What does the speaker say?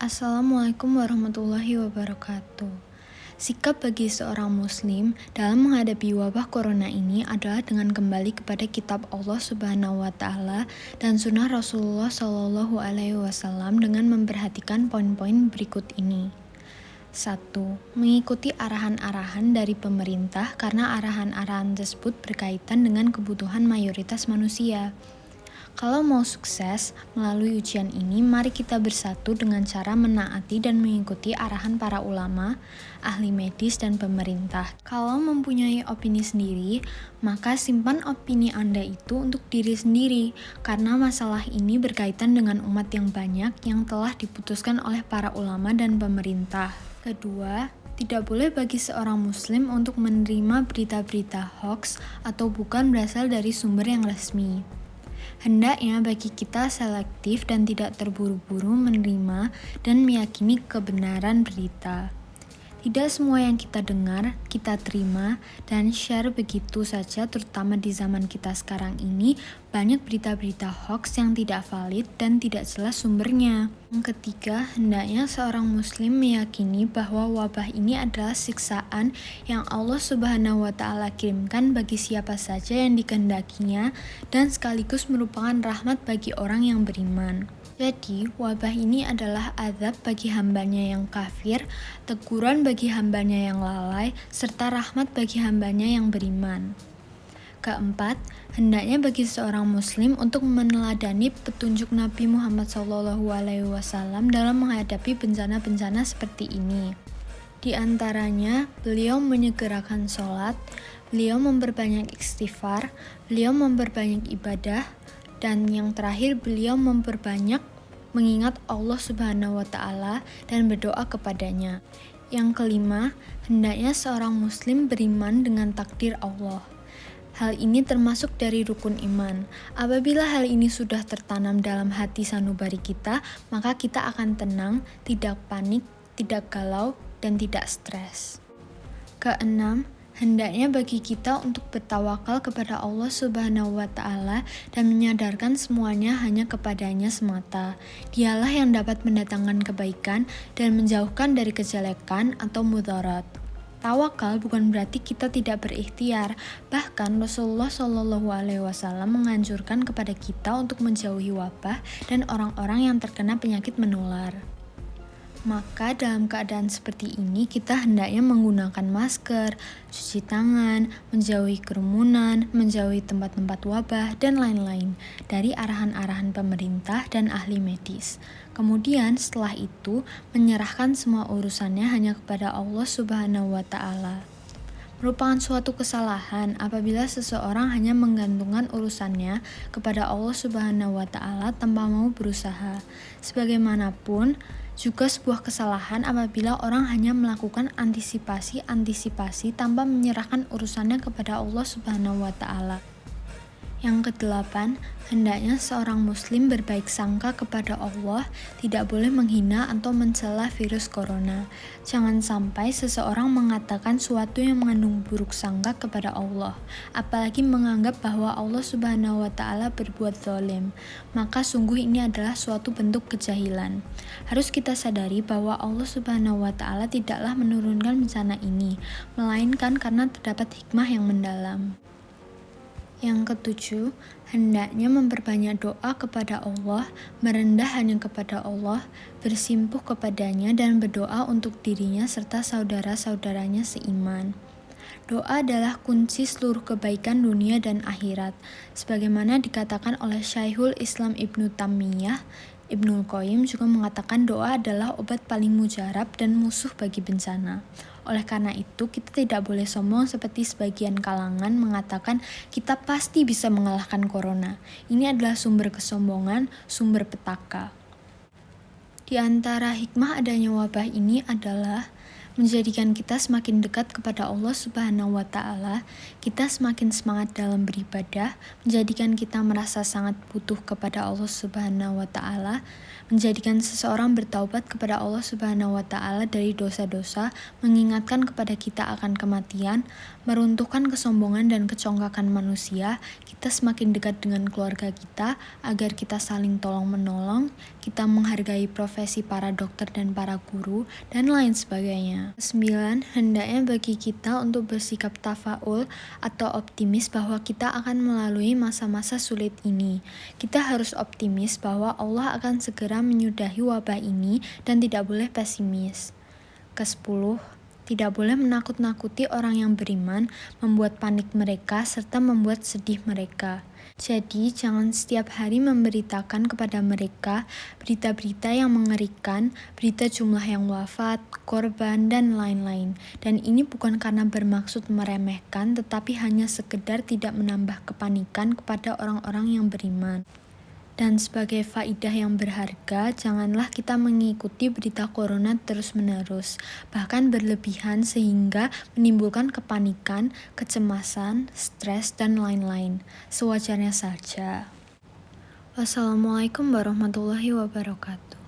Assalamualaikum warahmatullahi wabarakatuh. Sikap bagi seorang muslim dalam menghadapi wabah corona ini adalah dengan kembali kepada kitab Allah Subhanahu wa taala dan sunnah Rasulullah Shallallahu alaihi wasallam dengan memperhatikan poin-poin berikut ini. 1. Mengikuti arahan-arahan dari pemerintah karena arahan-arahan tersebut berkaitan dengan kebutuhan mayoritas manusia. Kalau mau sukses melalui ujian ini, mari kita bersatu dengan cara menaati dan mengikuti arahan para ulama, ahli medis, dan pemerintah. Kalau mempunyai opini sendiri, maka simpan opini Anda itu untuk diri sendiri, karena masalah ini berkaitan dengan umat yang banyak yang telah diputuskan oleh para ulama dan pemerintah. Kedua, tidak boleh bagi seorang muslim untuk menerima berita-berita hoax atau bukan berasal dari sumber yang resmi. Hendaknya bagi kita selektif dan tidak terburu-buru menerima dan meyakini kebenaran berita. Tidak semua yang kita dengar, kita terima dan share begitu saja, terutama di zaman kita sekarang ini, banyak berita-berita hoax yang tidak valid dan tidak jelas sumbernya. Yang ketiga, hendaknya seorang muslim meyakini bahwa wabah ini adalah siksaan yang Allah Subhanahu wa taala kirimkan bagi siapa saja yang dikehendakinya dan sekaligus merupakan rahmat bagi orang yang beriman. Jadi, wabah ini adalah azab bagi hambanya yang kafir, teguran bagi hambanya yang lalai, serta rahmat bagi hambanya yang beriman. Keempat, hendaknya bagi seorang muslim untuk meneladani petunjuk Nabi Muhammad SAW dalam menghadapi bencana-bencana seperti ini. Di antaranya, beliau menyegerakan sholat, beliau memperbanyak istighfar, beliau memperbanyak ibadah, dan yang terakhir beliau memperbanyak mengingat Allah Subhanahu wa taala dan berdoa kepadanya. Yang kelima, hendaknya seorang muslim beriman dengan takdir Allah. Hal ini termasuk dari rukun iman. Apabila hal ini sudah tertanam dalam hati sanubari kita, maka kita akan tenang, tidak panik, tidak galau, dan tidak stres. Keenam, hendaknya bagi kita untuk bertawakal kepada Allah Subhanahu wa taala dan menyadarkan semuanya hanya kepadanya semata. Dialah yang dapat mendatangkan kebaikan dan menjauhkan dari kejelekan atau mudarat. Tawakal bukan berarti kita tidak berikhtiar. Bahkan Rasulullah Shallallahu alaihi wasallam menganjurkan kepada kita untuk menjauhi wabah dan orang-orang yang terkena penyakit menular. Maka dalam keadaan seperti ini kita hendaknya menggunakan masker, cuci tangan, menjauhi kerumunan, menjauhi tempat-tempat wabah, dan lain-lain dari arahan-arahan pemerintah dan ahli medis. Kemudian setelah itu menyerahkan semua urusannya hanya kepada Allah Subhanahu wa taala. Merupakan suatu kesalahan apabila seseorang hanya menggantungkan urusannya kepada Allah Subhanahu wa taala tanpa mau berusaha. Sebagaimanapun juga sebuah kesalahan apabila orang hanya melakukan antisipasi tanpa menyerahkan urusannya kepada Allah Subhanahu wa taala. Yang kedelapan, hendaknya seorang muslim berbaik sangka kepada Allah, tidak boleh menghina atau mencela virus corona. Jangan sampai seseorang mengatakan sesuatu yang mengandung buruk sangka kepada Allah, apalagi menganggap bahwa Allah Subhanahu wa taala berbuat zalim. Maka sungguh ini adalah suatu bentuk kejahilan. Harus kita sadari bahwa Allah Subhanahu wa taala tidaklah menurunkan bencana ini, melainkan karena terdapat hikmah yang mendalam. Yang ketujuh, hendaknya memperbanyak doa kepada Allah, merendah hanya kepada Allah, bersimpuh kepadanya dan berdoa untuk dirinya serta saudara-saudaranya seiman. Doa adalah kunci seluruh kebaikan dunia dan akhirat, sebagaimana dikatakan oleh Syekhul Islam Ibnu Taimiyah. Ibnul Qayyim juga mengatakan doa adalah obat paling mujarab dan musuh bagi bencana. Oleh karena itu, kita tidak boleh sombong seperti sebagian kalangan mengatakan kita pasti bisa mengalahkan corona. Ini adalah sumber kesombongan, sumber petaka. Di antara hikmah adanya wabah ini adalah menjadikan kita semakin dekat kepada Allah Subhanahu wa taala, kita semakin semangat dalam beribadah, menjadikan kita merasa sangat butuh kepada Allah Subhanahu wa taala, menjadikan seseorang bertaubat kepada Allah Subhanahu wa taala dari dosa-dosa, mengingatkan kepada kita akan kematian, meruntuhkan kesombongan dan kecongkakan manusia, kita semakin dekat dengan keluarga kita agar kita saling tolong-menolong, kita menghargai profesi para dokter dan para guru, dan lain sebagainya. 9. Hendaknya bagi kita untuk bersikap tafaul atau optimis bahwa kita akan melalui masa-masa sulit ini. Kita harus optimis bahwa Allah akan segera menyudahi wabah ini dan tidak boleh pesimis. Ke-10. Tidak boleh menakut-nakuti orang yang beriman, membuat panik mereka, serta membuat sedih mereka. Jadi, jangan setiap hari memberitakan kepada mereka berita-berita yang mengerikan, berita jumlah yang wafat, korban, dan lain-lain. Dan ini bukan karena bermaksud meremehkan, tetapi hanya sekedar tidak menambah kepanikan kepada orang-orang yang beriman. Dan sebagai faidah yang berharga, janganlah kita mengikuti berita corona terus-menerus, bahkan berlebihan sehingga menimbulkan kepanikan, kecemasan, stres, dan lain-lain. Sewajarnya saja. Wassalamualaikum warahmatullahi wabarakatuh.